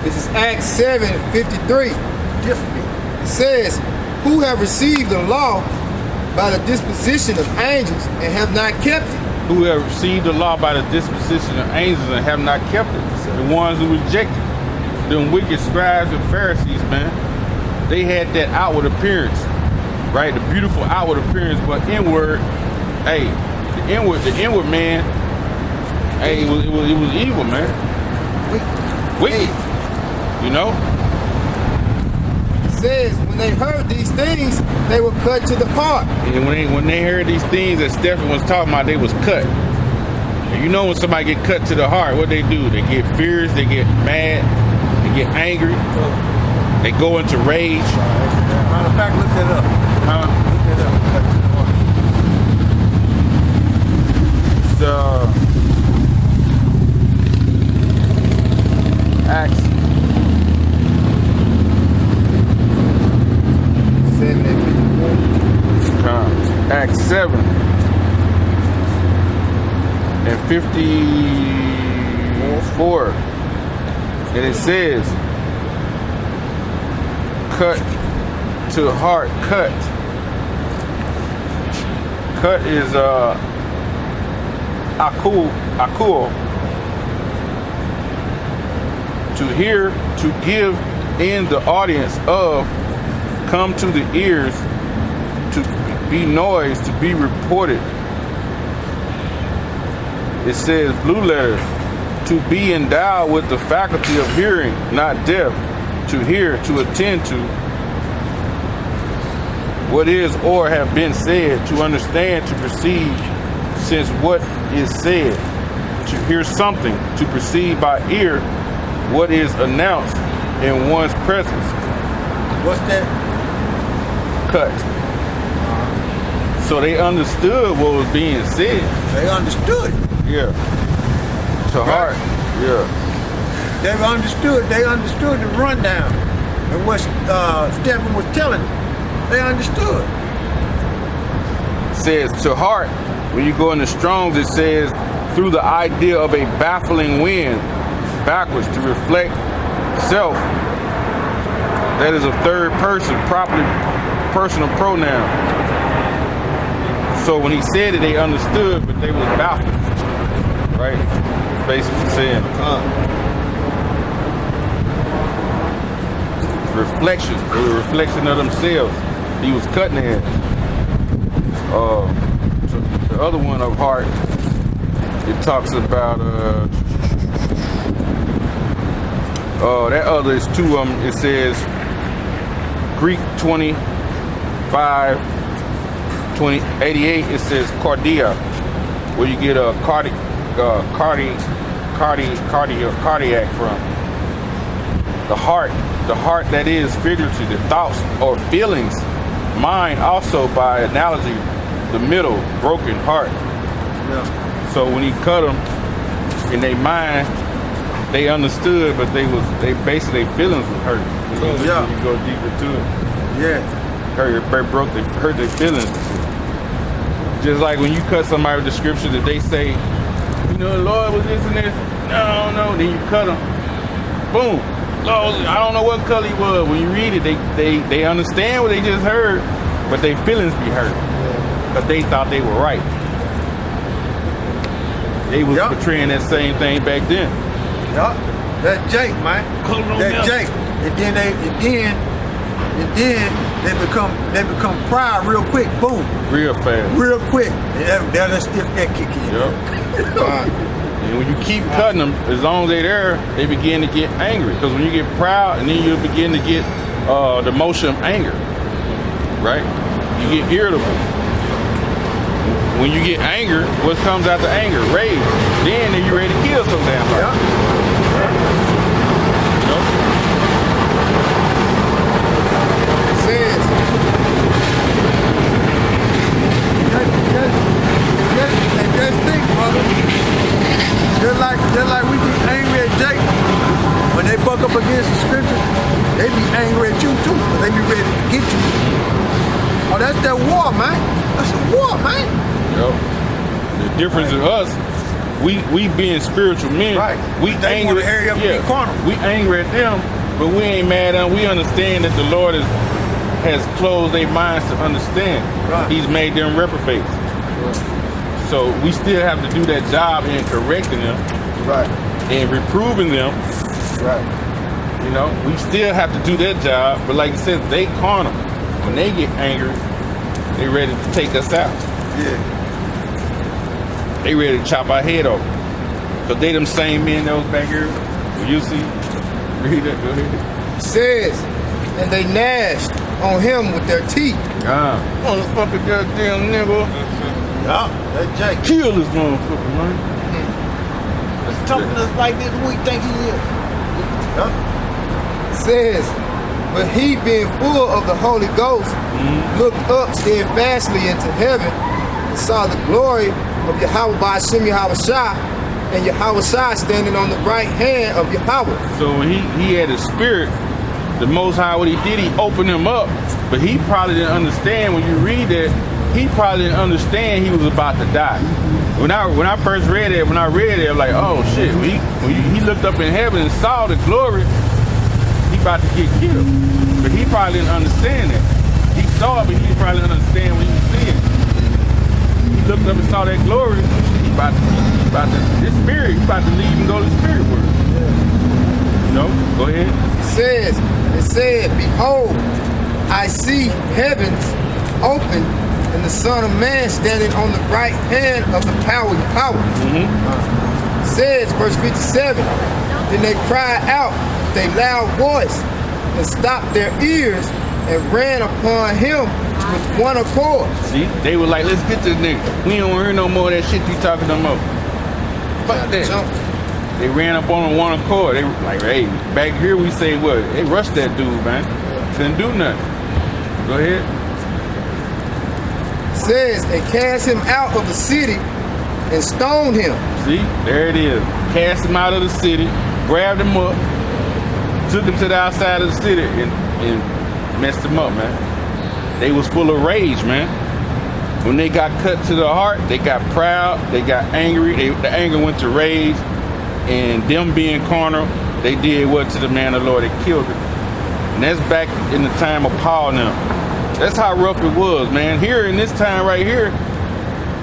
This is Acts 7:53. It says, who have received the law by the disposition of angels and have not kept it. Who have received the law by the disposition of angels and have not kept it. The ones who rejected them wicked scribes and Pharisees, man. They had that outward appearance, right? The beautiful outward appearance, but inward, hey, the inward man, hey, it was evil, man. Wicked, you know? It says when they heard these things, they were cut to the heart. And when they heard these things that Stephen was talking about, they was cut. And you know when somebody get cut to the heart, what they do? They get furious, they get mad, they get angry, they go into rage. Matter of fact, look that up. Look that up. Acts 7:54. Acts 7 and 54, and it says, "Cut to the heart." Cut is akuo. To hear, to give in the audience of, come to the ears, to be noise, to be reported. It says blue letter, to be endowed with the faculty of hearing, not deaf, to hear, to attend to what is or have been said, to understand, to perceive, since what is said, to hear something, to perceive by ear what is announced in one's presence. What's that? Cut. So they understood what was being said. They understood. Yeah. To heart. Yeah. They understood the rundown and what Stephen was telling them. They understood. It says to heart. When you go in the Strong's, it says through the idea of a baffling wind, backwards, to reflect self. That is a third person, properly personal pronoun. So when he said it, they understood, but they was baffled. Right? Basically saying, reflection. They were a reflection of themselves. He was cutting their head. The other one of heart, it talks about that other is two of them. It says Greek 25:88. It says cardia, where you get a cardiac from. The heart that is figuratively the thoughts or feelings. Mind also by analogy, the middle broken heart. Yeah. So when he cut them in their mind, they understood, but they basically their feelings was hurt. Yeah. You go deeper to it. Yeah. Hurt their feelings. Just like when you cut somebody with the scripture that they say, you know, the Lord was this and this. No. Then you cut them. Boom. Lord, I don't know what color he was. When you read it, they understand what they just heard, but their feelings be hurt. Because they thought they were right. They was portraying that same thing back then. Yeah, that's Jake, man. That's Jake. And then they become pride real quick. Boom. Real fast. Real quick. And that'll stiff that kick in. Yep. And when you keep cutting them, as long as they're there, they begin to get angry. Because when you get proud, and then you begin to get the motion of anger, right? You get irritable. When you get anger, what comes out the anger? Rage. Then you ready to kill some damn person. It says, just think, brother. Just like we be angry at Jake when they buck up against the scripture, they be angry at you too, but they be ready to get you. Oh, that's that war, man. That's a war, man. Yep. The difference in us, we being spiritual men, Right. we They angry. wanna hurry up and be carnal. We angry at them, but we ain't mad at them. We understand that the Lord has closed their minds to understand. Right. He's made them reprobates. So we still have to do that job in correcting them Right. and reproving them. Right. You know, we still have to do that job, but like you said, they carnal. When they get angry, they ready to take us out. Yeah. They ready to chop our head off. Cause they them same men that was back here. You see? Read that, go ahead. It says, and they gnashed on him with their teeth. Motherfucker, goddamn nigga. Yeah, that's Jake. Kill this motherfucker, man. He's talking to us like this who we think he is. Yeah. It says, but he being full of the Holy Ghost looked up steadfastly into heaven and saw the glory of Yahweh by Hashem Yahushua and Yahushua standing on the right hand of Yahweh. So when he had his spirit, the Most High, what he did, he opened him up. But he probably didn't understand. When you read that, he probably didn't understand he was about to die. When I first read it, I'm like, oh shit. When he looked up in heaven and saw the glory, he about to get killed. But he probably didn't understand that. He saw it, but he probably didn't understand what he was seeing. He looked up and saw that glory. He about to his spirit. He about to leave and go to the spirit world. You know, go ahead. It said, behold, I see heavens open and the Son of Man standing on the right hand of the power of Yahweh. Says, verse 57, then they cried out with a loud voice and stopped their ears and ran upon him with one accord. See, they were like, let's get this nigga. We don't hear no more of that shit you talking no more. Fuck that. Jump. They ran up on one accord. They were like, hey, back here we say what? They rushed that dude, man. Couldn't do nothing. Go ahead. Says, and cast him out of the city and stoned him. See, there it is. Cast him out of the city, grabbed him up, took him to the outside of the city and messed him up, man. They was full of rage, man. When they got cut to the heart, they got proud, they got angry. The anger went to rage, and them being carnal, they did what to the man of the Lord? They killed him. And that's back in the time of Paul now. That's how rough it was, man. Here in this time right here,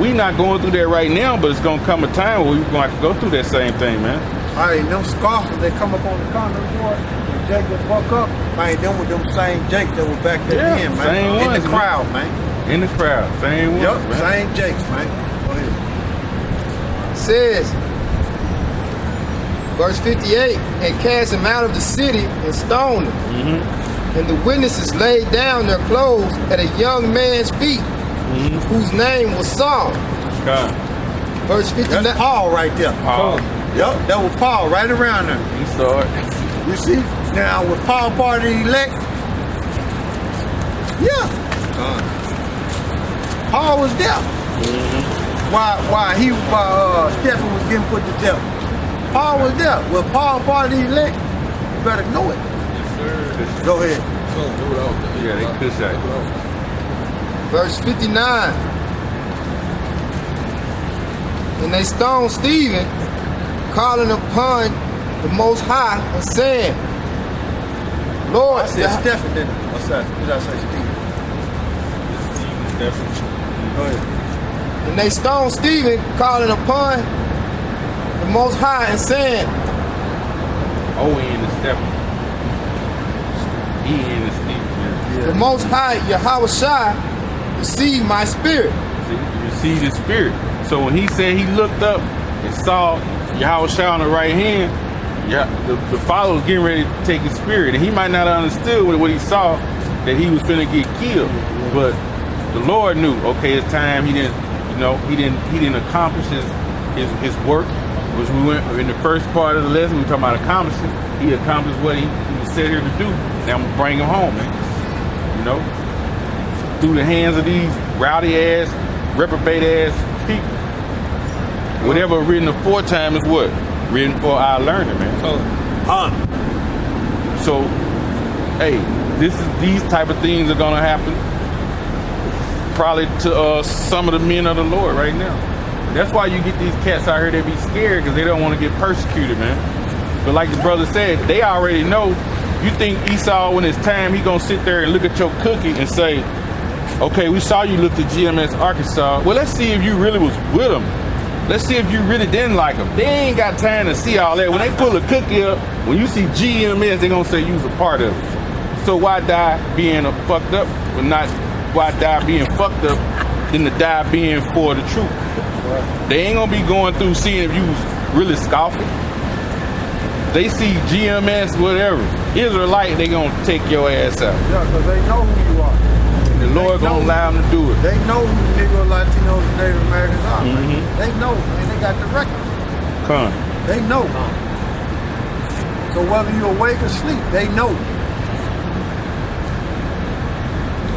we not going through that right now, but it's going to come a time where we're going to have to go through that same thing, man. All right, them scoffers, they come up on the corner board, and Jake would buck up. Man, them with them same Jake that was back there Yeah, then, man. same In ones, the man. crowd, man. In the crowd, same one. Yup, man. same Jakes, man. Go ahead. Says, verse 58, and cast him out of the city and stoned him. And the witnesses laid down their clothes at a young man's feet, whose name was Saul. God. Verse 59. That's Paul right there. Paul. Yup, that was Paul right around there. He saw it. You see? Now, was Paul part of the elect? Yeah. Paul was there. Why Stephen was getting put to death. Paul was there. Was Paul part of the elect? You better know it. Go ahead. Yeah, they cuss at you. Verse 59. And they stoned Stephen, calling upon the Most High and saying, Lord, I said Stephen, didn't I? Did I say Stephen? Go ahead. and they stoned Stephen, calling upon the Most High and saying, Oh, he in the step. He in the Stephen. Yeah. the Most High, Yahushua, receive my spirit. See, you receive his spirit. So when he said he looked up and saw Yahushua on the right hand, the Father was getting ready to take his spirit. And he might not have understood what he saw, that he was finna get killed. But the Lord knew, okay, it's time. He didn't accomplish his work, which we went in the first part of the lesson. We were talking about accomplishing. He accomplished what he was set here to do. Now I'm gonna bring him home, man. You know, through the hands of these rowdy ass, reprobate ass people. Whatever written aforetime is what? Written for our learning, man. So, hey, these type of things are gonna happen probably to some of the men of the Lord right now. That's why you get these cats out here that be scared because they don't want to get persecuted, man. But like the brother said, they already know. You think Esau, when it's time, he gonna sit there and look at your cookie and say, okay, we saw you look at GMS Arkansas. Well, let's see if you really was with them. Let's see if you really didn't like them. They ain't got time to see all that. When they pull a cookie up, when you see GMS, they gonna say you was a part of it. So why die being fucked up, but not why die being fucked up than to die being for the truth? They ain't gonna be going through seeing if you was really scoffing. They see GMS, whatever, Israelite, they gonna take your ass out. Yeah, because they know who you are. The Lord gonna allow them to do it. They know who Negro, Latinos, and Native Americans are. They know, and they got the record. Come. They know. So whether you're awake or asleep, they know.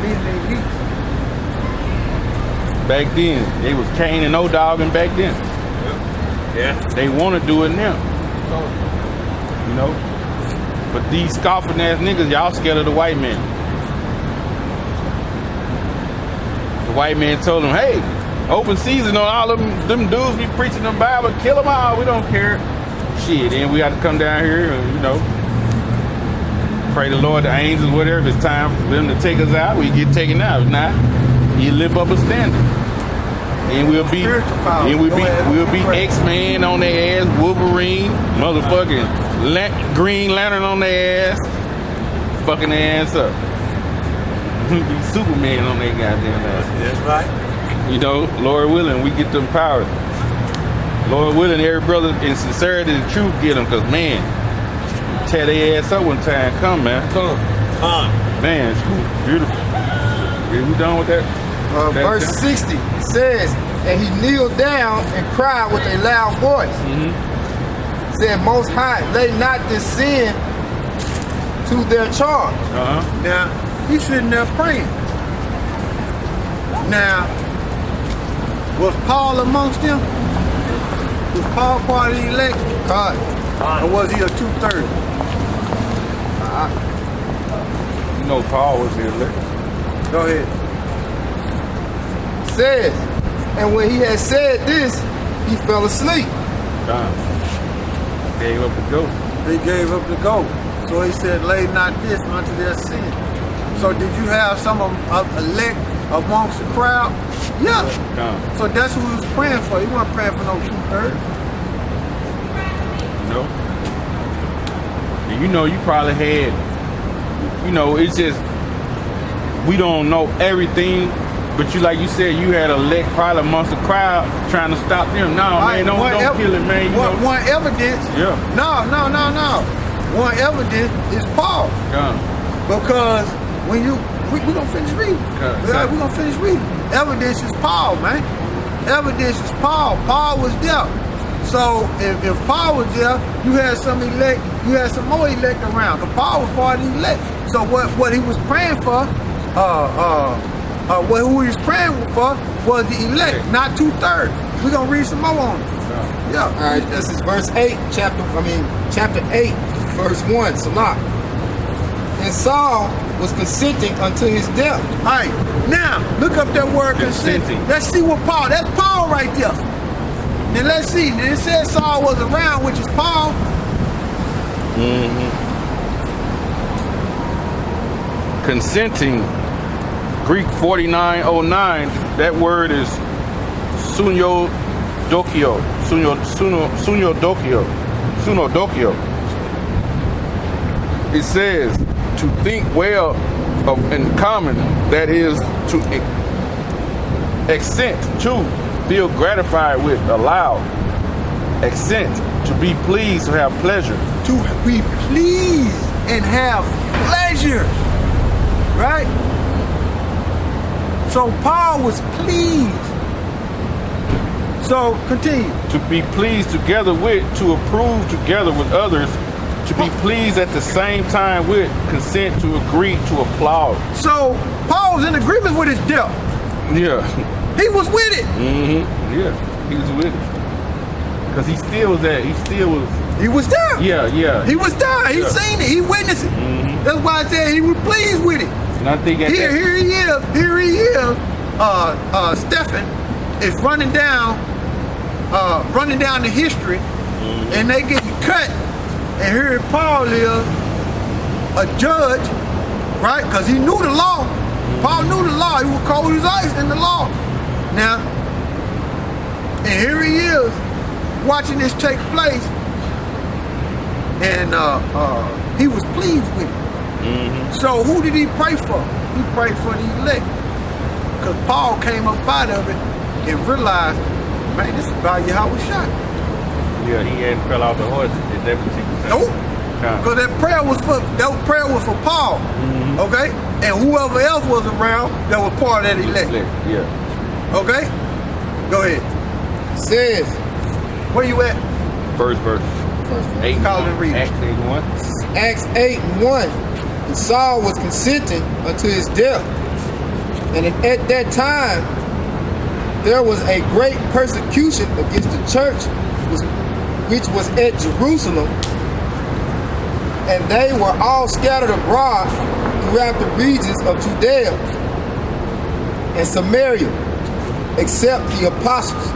Being they eat. Back then, they was Cain and O-Dog, and back then. Yeah. They want to do it now. You know? But these scoffing ass niggas, y'all scared of the white man. The white man told them, hey, open season on all of them dudes be preaching the Bible, kill them all, we don't care. Shit, then we got to come down here and, you know, pray the Lord, the angels, whatever. If it's time for them to take us out, we get taken out. If not, you live up a standard. And we'll be X-Man on their ass, Wolverine, motherfucking Green Lantern on their ass, fucking their ass up. Be Superman on their goddamn ass. That's right. You know, Lord willing, we get them power. Lord willing, every brother in sincerity and truth get them, because man, tear their ass up when time come, man. Come. Man, it's cool. Beautiful. Yeah, we done with that? Verse 60 says, and he kneeled down and cried with a loud voice. Said, Most High, lay not this sin to their charge. Now, he's sitting there praying. Now, was Paul amongst them? Was Paul part of the elect? Or was he a 2/3? You know Paul was the elect. Go ahead. Says, and when he had said this, he fell asleep. Gave up the ghost. They gave up the ghost. So he said, lay not this unto their sin. So did you have some elect amongst the crowd? Yeah. So that's who he was praying for. He wasn't praying for no 2/3. No. And you know, you probably had, you know, it's just, we don't know everything, but you, like you said, you had elect probably amongst the crowd trying to stop them. No, man, don't kill it, man. One evidence. Yeah. No. One evidence is Paul. Because when we're going to finish reading. We're going to finish reading. Evidence is Paul, man. Evidence is Paul. Paul was there. So if Paul was there, you had some elect, you had some more elect around. Because Paul was part of the elect. So what he was praying for, who he was praying for was the elect, not 2/3. We're going to read some more on it. Yeah. All right, this is verse 8, chapter 8, verse 1, Salah. And Saul was consenting unto his death. All right, now look up that word consenting. Let's see what Paul, that's Paul right there. Then let's see, then it says Saul was around, which is Paul. Consenting, Greek 4909, that word is sunodokio. It says to think well of in common, that is to accent to, feel gratified with, allow, accent, to be pleased, to have pleasure. To be pleased and have pleasure, right? So Paul was pleased. So continue. To be pleased together with, to approve together with others, to be pleased at the same time with, consent, to agree, to applaud. So Paul was in agreement with his death. Yeah. He was with it. Yeah, he was with it. Because he still was there. He was there. Yeah. He was there. He seen it. He witnessed it. That's why I said he was pleased with it. And I think here he is. Stephen is running down running down the history, and they get cut. And here Paul is a judge, right? Because he knew the law. Paul knew the law. He was cold as ice in the law. Now, and here he is watching this take place, and he was pleased with it. So who did he pray for? He prayed for the elect. Because Paul came up out of it and realized, man, this is about Yahweh shot. Yeah, he hadn't fell off the horse at that particular time. Nope. Because that prayer was for Paul. Okay? And whoever else was around that was part of that elect. Yeah. Okay? Go ahead. Says, Where you at? First verse. 8. Call it and read it. Acts 8:1. Acts 8:1. And Saul was consenting unto his death. And at that time, there was a great persecution against the church, which was at Jerusalem. And they were all scattered abroad throughout the regions of Judea and Samaria, except the apostles.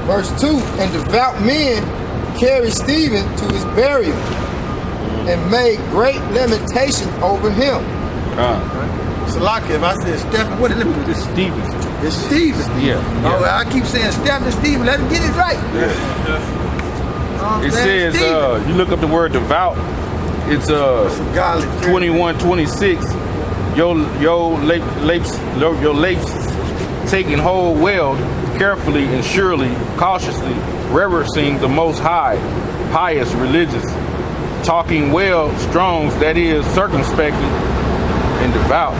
Verse 2, and devout men carried Stephen to his burial and made great lamentation over him. Salaki, if I said Stephen, what is it? It's Stephen. It's Stephen. Yeah. Oh, I keep saying Stephen, let him get it right. It says, you look up the word devout, it's 21:26. Your lips taking hold well, carefully and surely, cautiously, reverencing the Most High, pious, religious, talking well, strongs, that is, circumspectly and devout.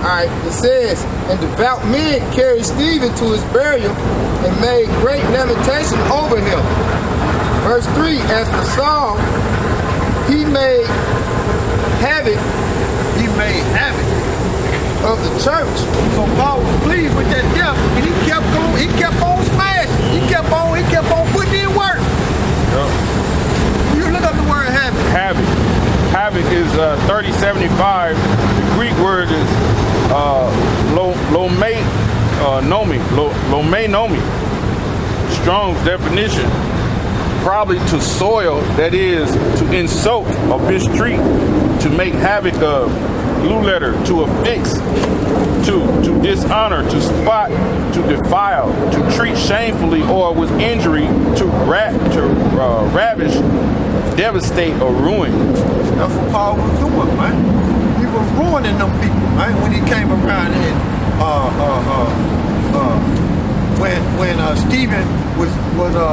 Alright, it says, and devout men carried Stephen to his burial and made great lamentation over him. Verse 3, as for Saul, he made havoc of the church. So Paul was pleased with that death, and he kept going, he kept on smashing, he kept on putting in work. You look up the word havoc. Havoc is 3075. The Greek word is nomi. Strong's definition, probably to soil, that is, to insult or mistreat, to make havoc of, blue letter, to affix, to dishonor, to spot, to defile, to treat shamefully or with injury, to ravish, devastate, or ruin. That's what Paul was doing, man. He was ruining them people, man, when he came around and when Stephen was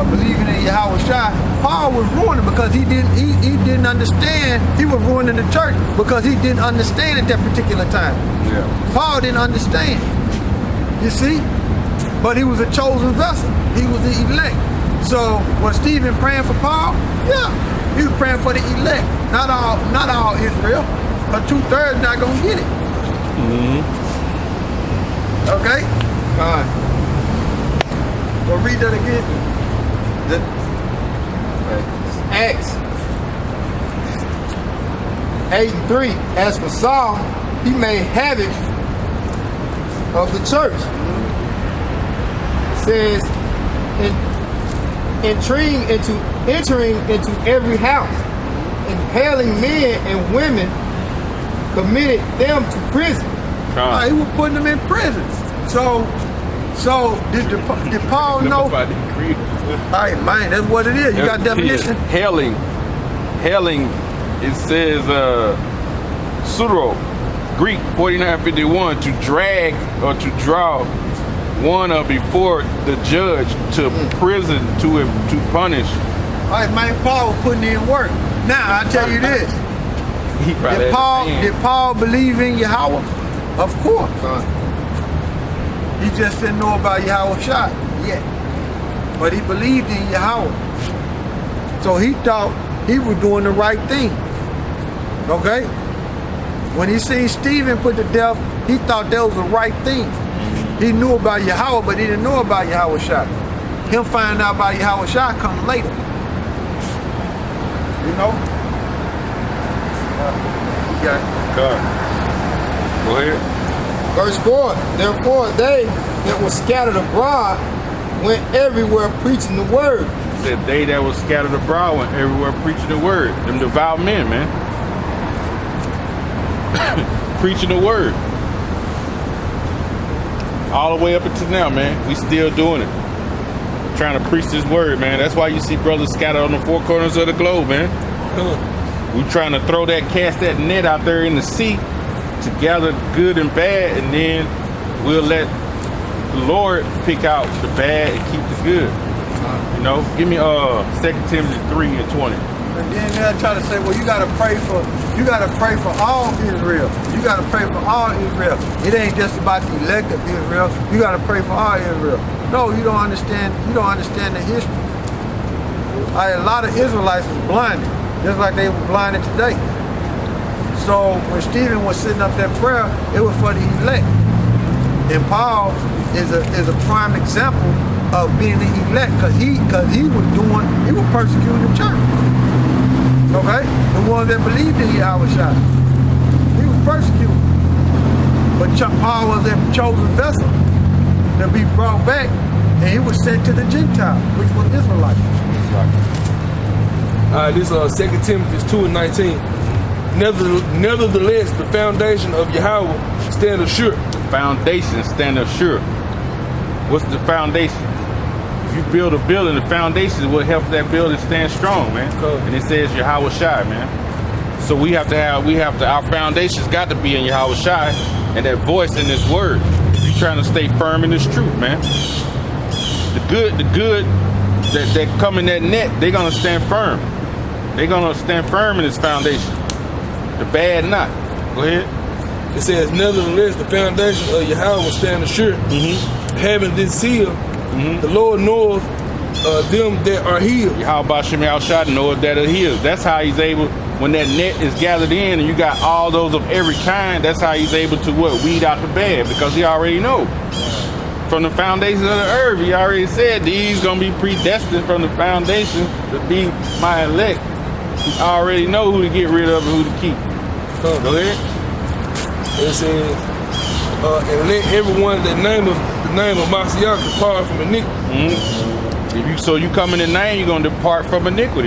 believing in Yahweh Shai, Paul was ruining because he didn't understand. He was ruining the church because he didn't understand at that particular time. Yeah. Paul didn't understand. You see? But he was a chosen vessel. He was the elect. So was Stephen praying for Paul? Yeah. He was praying for the elect. Not all Israel. But 2/3 not gonna get it. Okay? Well, read that again. Acts 8:3. As for Saul, he made havoc of the church. It says, entering into every house, impaling men and women, committed them to prison. He was putting them in prison. So did Paul know? All right, man, that's what it is. You got definition? Hailing, it says pseudo, Greek 4951, to drag or to draw one before the judge to prison to punish. All right, man, Paul was putting in work. Now, I tell you this. Did Paul believe in Yahweh? Of course. He just didn't know about Yahweh Shai yet. But he believed in Yahweh. So he thought he was doing the right thing. Okay? When he seen Stephen put to death, he thought that was the right thing. He knew about Yahweh, but he didn't know about Yahweh Shai. Him finding out about Yahweh Shai come later. You know? Go ahead. Verse 4, therefore they that were scattered abroad went everywhere preaching the word. It said they that were scattered abroad went everywhere preaching the word. Them devout men, man. Preaching the word. All the way up until now, man. We still doing it. Trying to preach this word, man. That's why you see brothers scattered on the four corners of the globe, man. We trying to throw that, cast that net out there in the sea to gather good and bad, and then we'll let the Lord pick out the bad and keep the good. You know, give me 2 Timothy 3:20. And then they'll try to say, well, you gotta pray for all Israel. You gotta pray for all Israel. It ain't just about the elect of Israel. You gotta pray for all Israel. No, you don't understand. You don't understand the history. A lot of Israelites was blinded, just like they were blinded today. So when Stephen was sitting up that prayer, it was for the elect. And Paul is a prime example of being the elect, because he was persecuting the church. Okay? The ones that believed in Yahushua. He was persecuted. But Paul was a chosen vessel to be brought back, and he was sent to the Gentiles, which was Israelites. This 2 Timothy 2:19. Nevertheless, the foundation of Yahweh stand assured. Foundation stand assured. What's the foundation? If you build a building, the foundation is what helps that building stand strong, man. And it says Yahweh Shai, man. So our foundation's got to be in Yahweh Shai and that voice in this word. If you're trying to stay firm in this truth, man. The good that come in that net, they're gonna stand firm. They're gonna stand firm in this foundation. The bad not. Go ahead. It says, nevertheless, the foundation of Yahweh will stand assured. Having this seal, the Lord knoweth them that are healed. How about Shem Shai knoweth that are healed? That's how he's able, when that net is gathered in and you got all those of every kind, that's how he's able to weed out the bad, because he already know. From the foundation of the earth, he already said these gonna be predestined from the foundation to be my elect. He already know who to get rid of and who to keep. Go ahead. It says, and let everyone that name of the name of Mashiach depart from iniquity. So you come in the name, you're gonna depart from iniquity.